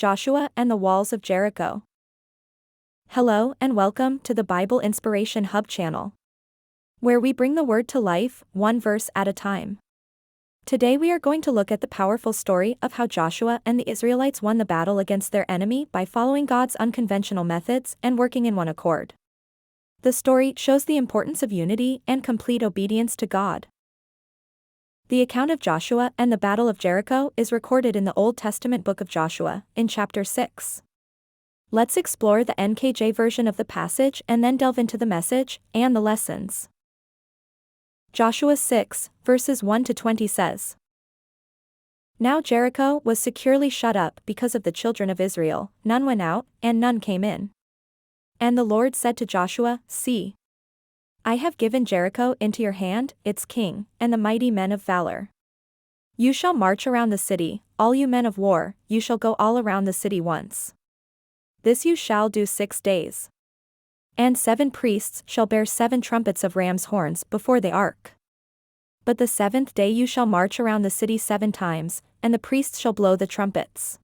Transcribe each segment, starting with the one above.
Joshua and the walls of Jericho. Hello and welcome to the Bible Inspiration Hub channel, where we bring the word to life, one verse at a time. Today we are going to look at the powerful story of how Joshua and the Israelites won the battle against their enemy by following God's unconventional methods and working in one accord. The story shows the importance of unity and complete obedience to God. The account of Joshua and the Battle of Jericho is recorded in the Old Testament book of Joshua, in chapter 6. Let's explore the NKJ version of the passage and then delve into the message and the lessons. Joshua 6, verses 1 to 20 says, Now Jericho was securely shut up because of the children of Israel, none went out, and none came in. And the Lord said to Joshua, See, I have given Jericho into your hand, its king, and the mighty men of valor. You shall march around the city, all you men of war, you shall go all around the city once. This you shall do 6 days. And 7 priests shall bear 7 trumpets of ram's horns before the ark. But the 7th day you shall march around the city 7 times, and the priests shall blow the trumpets.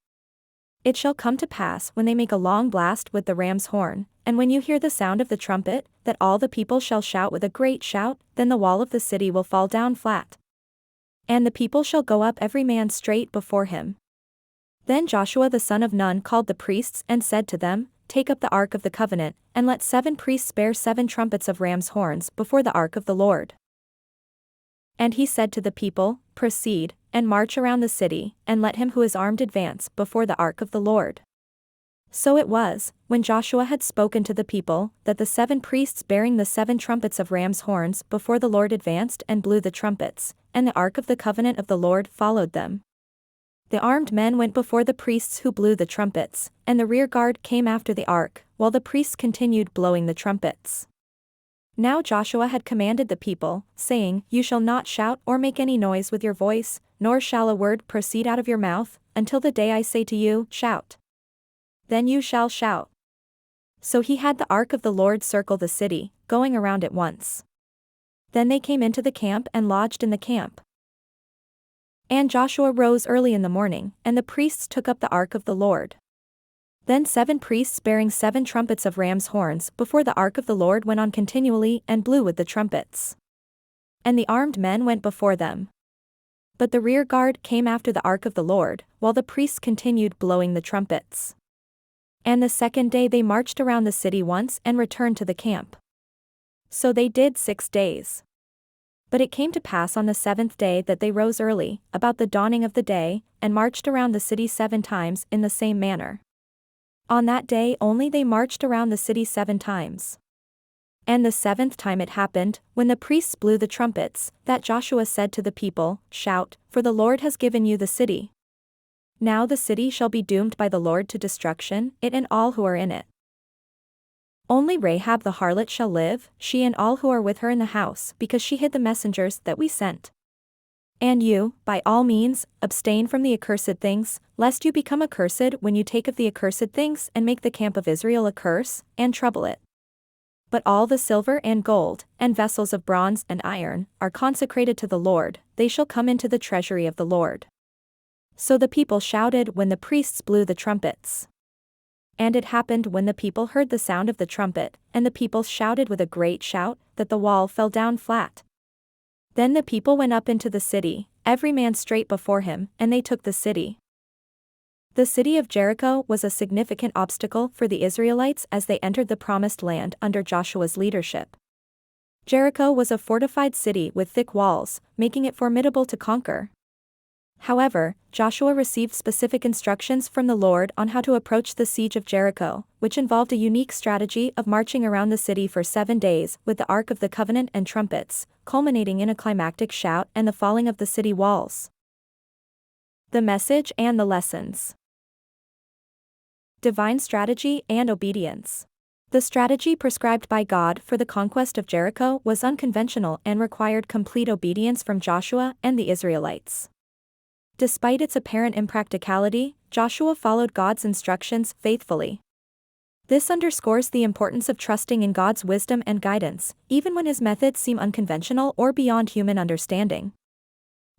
It shall come to pass when they make a long blast with the ram's horn, and when you hear the sound of the trumpet, that all the people shall shout with a great shout, then the wall of the city will fall down flat. And the people shall go up every man straight before him. Then Joshua the son of Nun called the priests and said to them, Take up the ark of the covenant, and let 7 priests bear 7 trumpets of ram's horns before the ark of the Lord. And he said to the people, Proceed, and march around the city, and let him who is armed advance before the ark of the Lord. So it was, when Joshua had spoken to the people, that the 7 priests bearing the 7 trumpets of ram's horns before the Lord advanced and blew the trumpets, and the ark of the covenant of the Lord followed them. The armed men went before the priests who blew the trumpets, and the rear guard came after the ark, while the priests continued blowing the trumpets. Now Joshua had commanded the people, saying, You shall not shout or make any noise with your voice, nor shall a word proceed out of your mouth, until the day I say to you, Shout. Then you shall shout. So he had the ark of the Lord circle the city, going around it once. Then they came into the camp and lodged in the camp. And Joshua rose early in the morning, and the priests took up the ark of the Lord. Then 7 priests bearing 7 trumpets of ram's horns before the ark of the Lord went on continually and blew with the trumpets. And the armed men went before them. But the rear guard came after the ark of the Lord, while the priests continued blowing the trumpets. And the 2nd day they marched around the city once and returned to the camp. So they did 6 days. But it came to pass on the 7th day that they rose early, about the dawning of the day, and marched around the city 7 times in the same manner. On that day only they marched around the city 7 times. And the 7th time it happened, when the priests blew the trumpets, that Joshua said to the people, Shout, for the Lord has given you the city. Now the city shall be doomed by the Lord to destruction, it and all who are in it. Only Rahab the harlot shall live, she and all who are with her in the house, because she hid the messengers that we sent. And you, by all means, abstain from the accursed things, lest you become accursed when you take of the accursed things and make the camp of Israel a curse, and trouble it. But all the silver and gold, and vessels of bronze and iron, are consecrated to the Lord, they shall come into the treasury of the Lord. So the people shouted when the priests blew the trumpets. And it happened when the people heard the sound of the trumpet, and the people shouted with a great shout, that the wall fell down flat. Then the people went up into the city, every man straight before him, and they took the city. The city of Jericho was a significant obstacle for the Israelites as they entered the promised land under Joshua's leadership. Jericho was a fortified city with thick walls, making it formidable to conquer. However, Joshua received specific instructions from the Lord on how to approach the siege of Jericho, which involved a unique strategy of marching around the city for 7 days with the Ark of the Covenant and trumpets, culminating in a climactic shout and the falling of the city walls. The message and the lessons. Divine strategy and obedience. The strategy prescribed by God for the conquest of Jericho was unconventional and required complete obedience from Joshua and the Israelites. Despite its apparent impracticality, Joshua followed God's instructions faithfully. This underscores the importance of trusting in God's wisdom and guidance, even when his methods seem unconventional or beyond human understanding.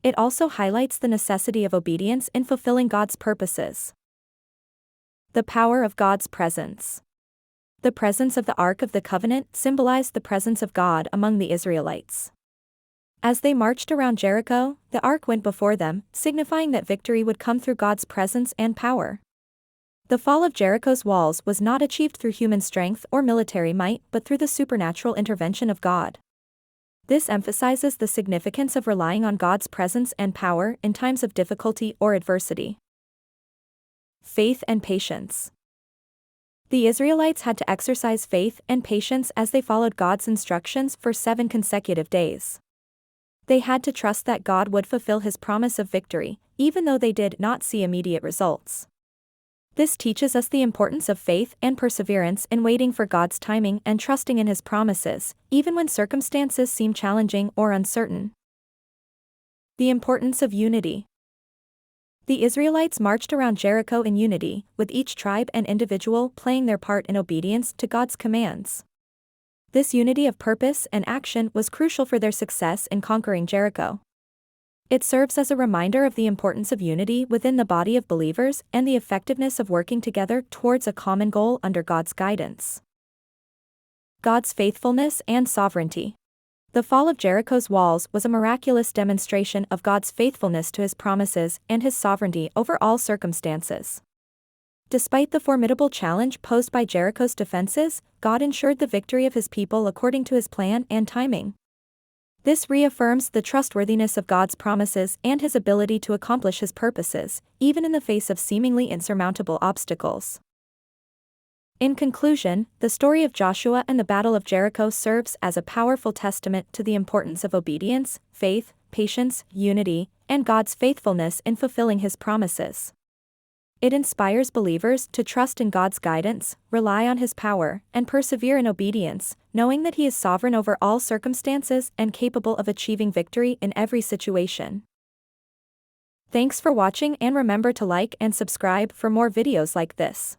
It also highlights the necessity of obedience in fulfilling God's purposes. The power of God's presence. The presence of the Ark of the Covenant symbolized the presence of God among the Israelites. As they marched around Jericho, the Ark went before them, signifying that victory would come through God's presence and power. The fall of Jericho's walls was not achieved through human strength or military might but through the supernatural intervention of God. This emphasizes the significance of relying on God's presence and power in times of difficulty or adversity. Faith and patience. The Israelites had to exercise faith and patience as they followed God's instructions for 7 consecutive days. They had to trust that God would fulfill his promise of victory, even though they did not see immediate results. This teaches us the importance of faith and perseverance in waiting for God's timing and trusting in his promises, even when circumstances seem challenging or uncertain. The importance of unity. The Israelites marched around Jericho in unity, with each tribe and individual playing their part in obedience to God's commands. This unity of purpose and action was crucial for their success in conquering Jericho. It serves as a reminder of the importance of unity within the body of believers and the effectiveness of working together towards a common goal under God's guidance. God's faithfulness and sovereignty. The fall of Jericho's walls was a miraculous demonstration of God's faithfulness to his promises and his sovereignty over all circumstances. Despite the formidable challenge posed by Jericho's defenses, God ensured the victory of his people according to his plan and timing. This reaffirms the trustworthiness of God's promises and his ability to accomplish his purposes, even in the face of seemingly insurmountable obstacles. In conclusion, the story of Joshua and the Battle of Jericho serves as a powerful testament to the importance of obedience, faith, patience, unity, and God's faithfulness in fulfilling his promises. It inspires believers to trust in God's guidance, rely on his power, and persevere in obedience, knowing that he is sovereign over all circumstances and capable of achieving victory in every situation. Thanks for watching, and remember to like and subscribe for more videos like this.